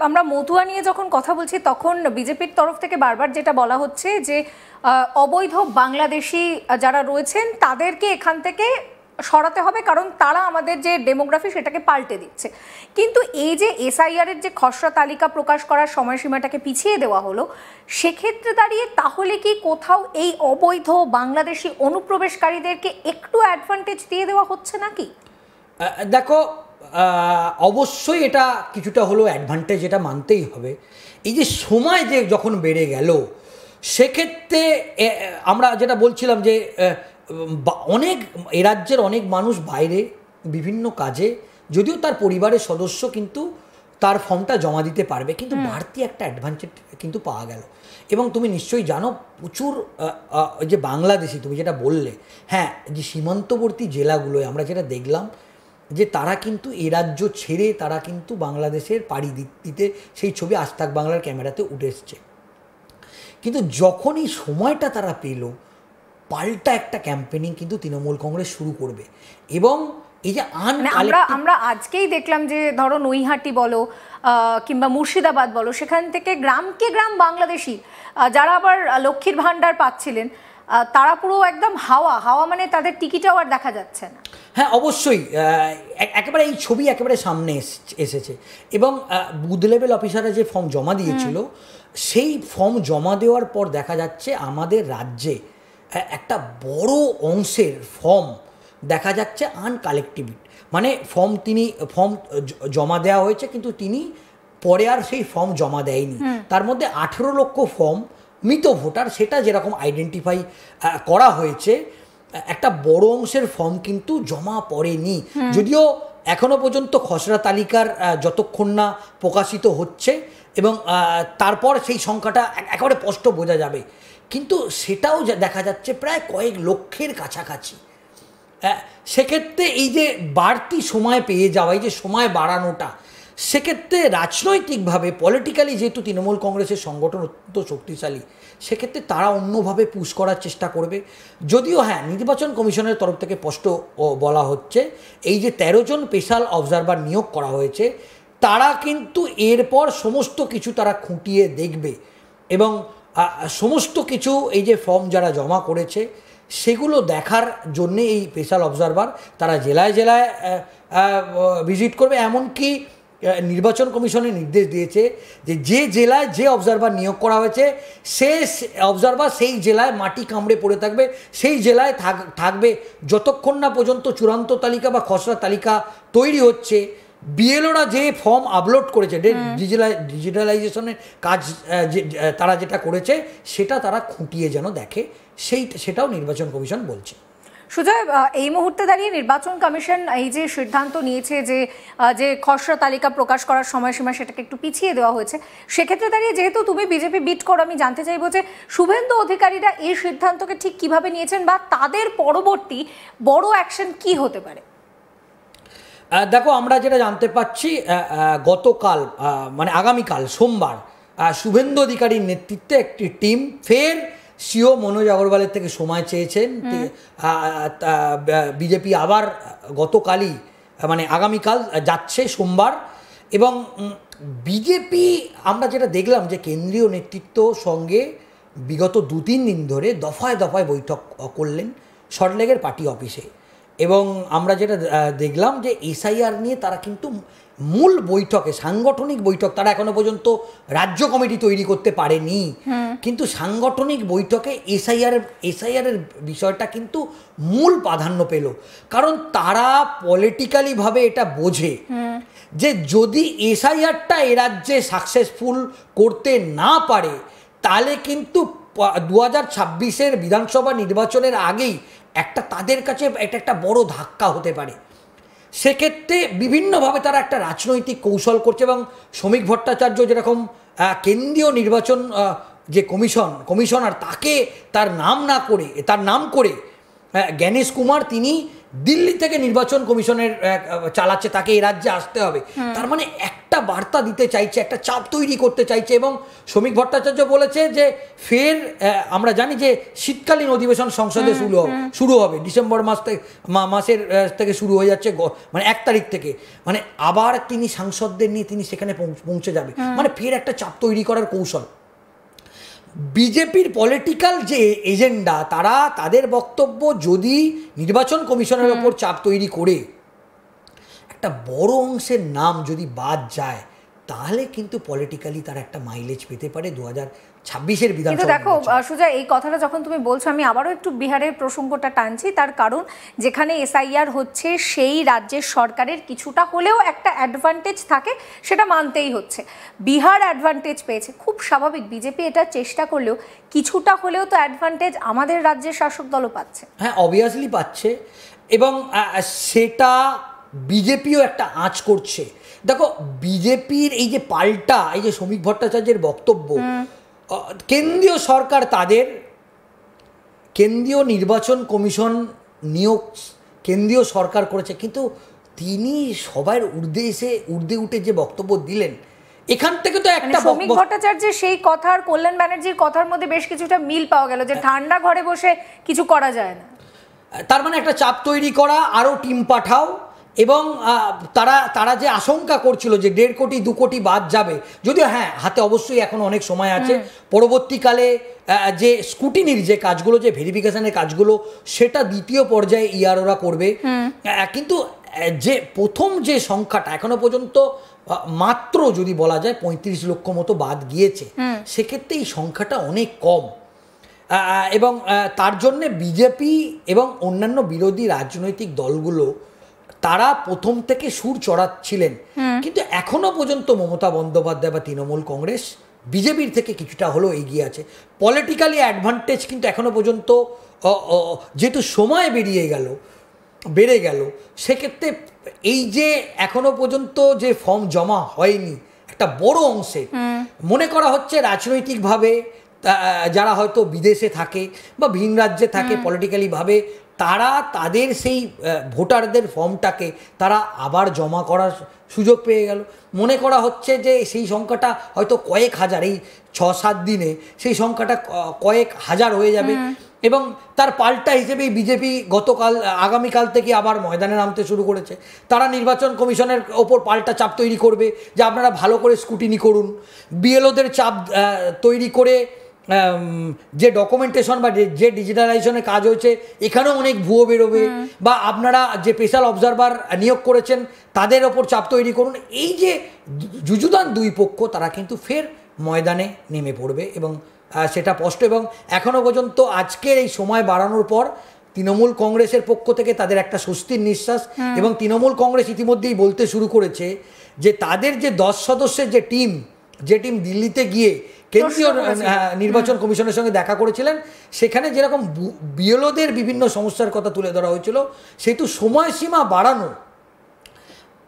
আমরা মতুয়া নিয়ে যখন কথা বলছি তখন বিজেপির তরফ থেকে বারবার যেটা বলা হচ্ছে যে অবৈধ বাংলাদেশি যারা রয়েছেন তাদেরকে এখান থেকে সরাতে হবে, কারণ তারা আমাদের যে ডেমোগ্রাফি সেটাকে পাল্টে দিচ্ছে। কিন্তু এই যে এসআইআর এর যে খসড়া তালিকা প্রকাশ করার সময়সীমাটাকে পিছিয়ে দেওয়া হলো, সেক্ষেত্রে দাঁড়িয়ে তাহলে কি কোথাও এই অবৈধ বাংলাদেশি অনুপ্রবেশকারীদেরকে একটু অ্যাডভান্টেজ দিয়ে দেওয়া হচ্ছে নাকি? দেখো, অবশ্যই এটা কিছুটা হলেও অ্যাডভান্টেজ, এটা মানতেই হবে। এই যে সময় যে যখন বেড়ে গেল, সেক্ষেত্রে আমরা যেটা বলছিলাম যে অনেক এ রাজ্যের অনেক মানুষ বাইরে বিভিন্ন কাজে, যদিও তার পরিবারের সদস্য কিন্তু তার ফর্মটা জমা দিতে পারবে, কিন্তু বাড়তি একটা অ্যাডভান্টেজ কিন্তু পাওয়া গেল। এবং তুমি নিশ্চয়ই জানো, প্রচুর যে বাংলাদেশি, তুমি যেটা বললে, হ্যাঁ, যে সীমান্তবর্তী জেলাগুলোয় আমরা যেটা দেখলাম যে তারা কিন্তু এ রাজ্য ছেড়ে তারা কিন্তু বাংলাদেশের পাড়ি দিতে, সেই ছবি আজ তাক বাংলার ক্যামেরাতে উঠে এসছে। কিন্তু যখন এই সময়টা তারা পেল, পাল্টা একটা ক্যাম্পেনিং কিন্তু তৃণমূল কংগ্রেস শুরু করবে। এবং এই যে আমরা আজকেই দেখলাম যে ধরো নৈহাটি বলো কিংবা মুর্শিদাবাদ বলো, সেখান থেকে গ্রামকে গ্রাম বাংলাদেশি যারা আবার লক্ষ্মীর ভাণ্ডার পাচ্ছিলেন, তারা পুরো একদম হাওয়া মানে তাদের টিকিটাও আর দেখা যাচ্ছে না। হ্যাঁ, অবশ্যই একেবারে এই ছবি একেবারে সামনে এসেছে। এবং বুথ লেভেল অফিসাররা যে ফর্ম জমা দিয়েছিল, সেই ফর্ম জমা দেওয়ার পর দেখা যাচ্ছে আমাদের রাজ্যে একটা বড় অংশের ফর্ম দেখা যাচ্ছে আনকালেক্টিভ। মানে ফর্ম জমা দেওয়া হয়েছে, কিন্তু তিনি পরে আর সেই ফর্ম জমা দেয়নি। তার মধ্যে 18 লক্ষ ফর্ম মৃত ভোটার, সেটা যেরকম আইডেন্টিফাই করা হয়েছে, একটা বড় অংশের ফর্ম কিন্তু জমা পড়েনি। যদিও এখনো পর্যন্ত খসড়া তালিকার যতক্ষণ না প্রকাশিত হচ্ছে এবং তারপর সেই সংখ্যাটা একেবারে স্পষ্ট বোঝা যাবে, কিন্তু সেটাও দেখা যাচ্ছে প্রায় কয়েক লক্ষের কাছাকাছি। সেক্ষেত্রে এই যে বাড়তি সময় পেয়ে যাওয়া, এই যে সময় বাড়ানোটা, সেক্ষেত্রে রাজনৈতিকভাবে পলিটিক্যালি যেহেতু তৃণমূল কংগ্রেসের সংগঠন অত্যন্ত শক্তিশালী, সেক্ষেত্রে তারা অন্যভাবে পুশ করার চেষ্টা করবে। যদিও হ্যাঁ, নির্বাচন কমিশনের তরফ থেকে স্পষ্ট বলা হচ্ছে, এই যে 13 জন স্পেশাল অবজারভার নিয়োগ করা হয়েছে, তারা কিন্তু এরপর সমস্ত কিছু তারা খুঁটিয়ে দেখবে এবং সমস্ত কিছু এই যে ফর্ম যারা জমা করেছে সেগুলো দেখার জন্যে এই স্পেশাল অবজারভার তারা জেলায় জেলায় ভিজিট করবে। এমনকি নির্বাচন কমিশনের নির্দেশ দিয়েছে যে যে জেলায় যে অবজারভার নিয়োগ করা হয়েছে, সে অবজারভার সেই জেলায় মাটি কামড়ে পড়ে থাকবে, সেই জেলায় থাকবে যতক্ষণ না পর্যন্ত চূড়ান্ত তালিকা বা খসড়া তালিকা তৈরি হচ্ছে। বিএলওরা যে ফর্ম আপলোড করেছে, ডিজিটালাইজেশনের কাজ তারা যেটা করেছে, সেটা তারা খুঁটিয়ে যেন দেখে, সেটাও নির্বাচন কমিশন বলছে। সুজয়, এই মুহূর্তে দাঁড়িয়ে নির্বাচন কমিশন এই যে সিদ্ধান্ত নিয়েছে যে খসড়া তালিকা প্রকাশ করার সময়সীমা সেটাকে একটু পিছিয়ে দেওয়া হয়েছে, সেক্ষেত্রে দাঁড়িয়ে যেহেতু তুমি বিজেপি বিট করো, আমি জানতে চাইবো যে শুভেন্দু অধিকারীরা এই সিদ্ধান্তকে ঠিক কিভাবে নিয়েছেন বা তাদের পরবর্তী বড় অ্যাকশন কি হতে পারে? দেখো, আমরা যেটা জানতে পাচ্ছি, গতকাল মানে আগামীকাল সোমবার শুভেন্দু অধিকারীর নেতৃত্বে একটি টিম ফের সিও মনোজ আগরওয়ালের থেকে সময় চেয়েছেন। বিজেপি আবার গতকালই মানে আগামীকাল যাচ্ছে সোমবার। এবং বিজেপি আমরা যেটা দেখলাম যে কেন্দ্রীয় নেতৃত্ব সঙ্গে বিগত 2-3 দিন ধরে দফায় দফায় বৈঠক করলেন সল্টলেকের পার্টি অফিসে। এবং আমরা যেটা দেখলাম যে এসআইআর নিয়ে তারা কিন্তু মূল বৈঠকে, সাংগঠনিক বৈঠক, তারা এখনো পর্যন্ত রাজ্য কমিটি তৈরি করতে পারেনি, কিন্তু সাংগঠনিক বৈঠকে এসআইআরের বিষয়টা কিন্তু মূল প্রাধান্য পেল। কারণ তারা পলিটিক্যালিভাবে এটা বোঝে যে যদি এসআইআরটা এ রাজ্যে সাকসেসফুল করতে না পারে, তাহলে কিন্তু 2026-এর বিধানসভা নির্বাচনের আগেই তাদের কাছে এটা একটা বড় ধাক্কা হতে পারে। সেক্ষেত্রে বিভিন্নভাবে তারা একটা রাজনৈতিক কৌশল করছে। এবং শ্রমিক ভট্টাচার্য যেরকম কেন্দ্রীয় নির্বাচন যে কমিশনার, তাকে তার নাম করে জ্ঞানেশ কুমার, তিনি দিল্লি থেকে নির্বাচন কমিশনের চালাচ্ছে, তাকে এই রাজ্যে আসতে হবে। তার মানে একটা একটা বার্তা দিতে চাইছে, একটা চাপ তৈরি করতে চাইছে। এবং শ্রমিক ভট্টাচার্য বলেছে যে ফের আমরা জানি যে শীতকালীন অধিবেশন সংসদে শুরু হবে ডিসেম্বর মাসের থেকে শুরু হয়ে যাচ্ছে, মানে 1 তারিখ থেকে, মানে আবার তিনি সাংসদদের নিয়ে তিনি সেখানে পৌঁছে যাবে, মানে ফের একটা চাপ তৈরি করার কৌশল। বিজেপির পলিটিক্যাল যে এজেন্ডা, তারা তাদের বক্তব্য যদি নির্বাচন কমিশনের ওপর চাপ তৈরি করে একটা বড় অংশের নাম যদি বাদ যায়, তাহলে কিন্তু পলিটিক্যালি তারা একটা মাইলেজ পেতে পারে 2026-এর বিধানসভা। কিন্তু দেখো সুজা, এই কথাটা যখন তুমি বলছো, আমি আবারও একটু বিহারের প্রসঙ্গটা টানছি, তার কারণ যেখানে এসআইআর হচ্ছে সেই রাজ্যের সরকারের কিছুটা হলেও একটা অ্যাডভান্টেজ থাকে, সেটা মানতেই হচ্ছে। বিহার অ্যাডভান্টেজ পেয়েছে, খুব স্বাভাবিক, বিজেপি এটা চেষ্টা করলেও কিছুটা হলেও তো অ্যাডভান্টেজ আমাদের রাজ্যের শাসক দলও পাচ্ছে। হ্যাঁ, অবভিয়াসলি পাচ্ছে, এবং সেটা বিজেপিও একটা আঁচ করছে। দেখো, বিজেপির এই যে পাল্টা, এই যে শ্রমিক ভট্টাচার্যের বক্তব্য, কেন্দ্রীয় সরকার তাদের কেন্দ্রীয় নির্বাচন কমিশন নিয়োগ কেন্দ্রীয় সরকার করেছে, কিন্তু তিনি সবার ঊর্ধ্বে উঠে যে বক্তব্য দিলেন, এখান থেকে তো একটা শ্রমিক ভট্টাচার্যের সেই কথার কল্যাণ ব্যানার্জির কথার মধ্যে বেশ কিছুটা মিল পাওয়া গেল, যে ঠান্ডা ঘরে বসে কিছু করা যায় না। তার মানে একটা চাপ তৈরি করা, আরও টিম পাঠাও, এবং তারা যে আশঙ্কা করছিল যে 1.5 কোটি 2 কোটি বাদ যাবে, যদিও হ্যাঁ, হাতে অবশ্যই এখন অনেক সময় আছে, পরবর্তীকালে যে স্কুটিনির যে কাজগুলো, যে ভেরিফিকেশনের কাজগুলো, সেটা দ্বিতীয় পর্যায়ে ইআরওরা করবে। কিন্তু যে প্রথম যে সংখ্যাটা এখনো পর্যন্ত মাত্র যদি বলা যায় 35 লক্ষ মতো বাদ গিয়েছে, সেক্ষেত্রে এই সংখ্যাটা অনেক কম। এবং তার জন্যে বিজেপি এবং অন্যান্য বিরোধী রাজনৈতিক দলগুলো তারা প্রথম থেকে সুর চড়াচ্ছিলেন, কিন্তু এখনো পর্যন্ত মমতা বন্দ্যোপাধ্যায় বা তৃণমূল কংগ্রেস বিজেপির থেকে কিছুটা হলেও এগিয়ে আছে। পলিটিক্যালি অ্যাডভান্টেজ কিন্তু এখনো পর্যন্ত, যেহেতু সময় বেড়ে গেল, সেক্ষেত্রে এই যে এখনো পর্যন্ত যে ফর্ম জমা হয়নি একটা বড় অংশে, মনে করা হচ্ছে রাজনৈতিকভাবে যারা হয়তো বিদেশে থাকে বা ভিন রাজ্যে থাকে পলিটিক্যালিভাবে, তারা তাদের সেই ভোটারদের ফর্মটাকে তারা আবার জমা করার সুযোগ পেয়ে গেল। মনে করা হচ্ছে যে সেই সংখ্যাটা হয়তো কয়েক হাজার, এই 6-7 দিনে সেই সংখ্যাটা কয়েক হাজার হয়ে যাবে। এবং তার পাল্টা হিসেবেই বিজেপি আগামীকাল থেকে আবার ময়দানে নামতে শুরু করেছে। তারা নির্বাচন কমিশনের ওপর পাল্টা চাপ তৈরি করবে যে আপনারা ভালো করে স্ক্রুটিনি করুন, বিএলওদের চাপ তৈরি করে যে ডকুমেন্টেশন বা যে ডিজিটালাইজেশনের কাজ হয়েছে, এখানেও অনেক ভুয়ো বেরোবে, বা আপনারা যে স্পেশাল অবজারভার নিয়োগ করেছেন তাদের ওপর চাপ তৈরি করুন। এই যে যুযুদান দুই পক্ষ, তারা কিন্তু ফের ময়দানে নেমে পড়বে, এবং সেটা স্পষ্ট। এবং এখনও পর্যন্ত আজকের এই সময় বাড়ানোর পর তৃণমূল কংগ্রেসের পক্ষ থেকে তাদের একটা স্বস্তির নিঃশ্বাস, এবং তৃণমূল কংগ্রেস ইতিমধ্যেই বলতে শুরু করেছে যে তাদের যে 10 সদস্যের যে টিম দিল্লিতে গিয়ে কেন্দ্রীয় নির্বাচন কমিশনের সঙ্গে দেখা করেছিলেন, সেখানে যেরকম বিএলওদের বিভিন্ন সমস্যার কথা তুলে ধরা হয়েছিল, সেহেতু সময়সীমা বাড়ানো,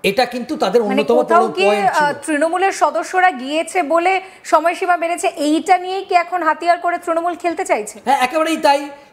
এটা কিন্তু তাদের অন্যতম পয়েন্ট ছিল। তৃণমূলের সদস্যরা গিয়েছে বলে সময়সীমা বেড়েছে, এইটা নিয়েই কি এখন হাতিয়ার করে তৃণমূল খেলতে চাইছে? হ্যাঁ, একেবারেই তাই।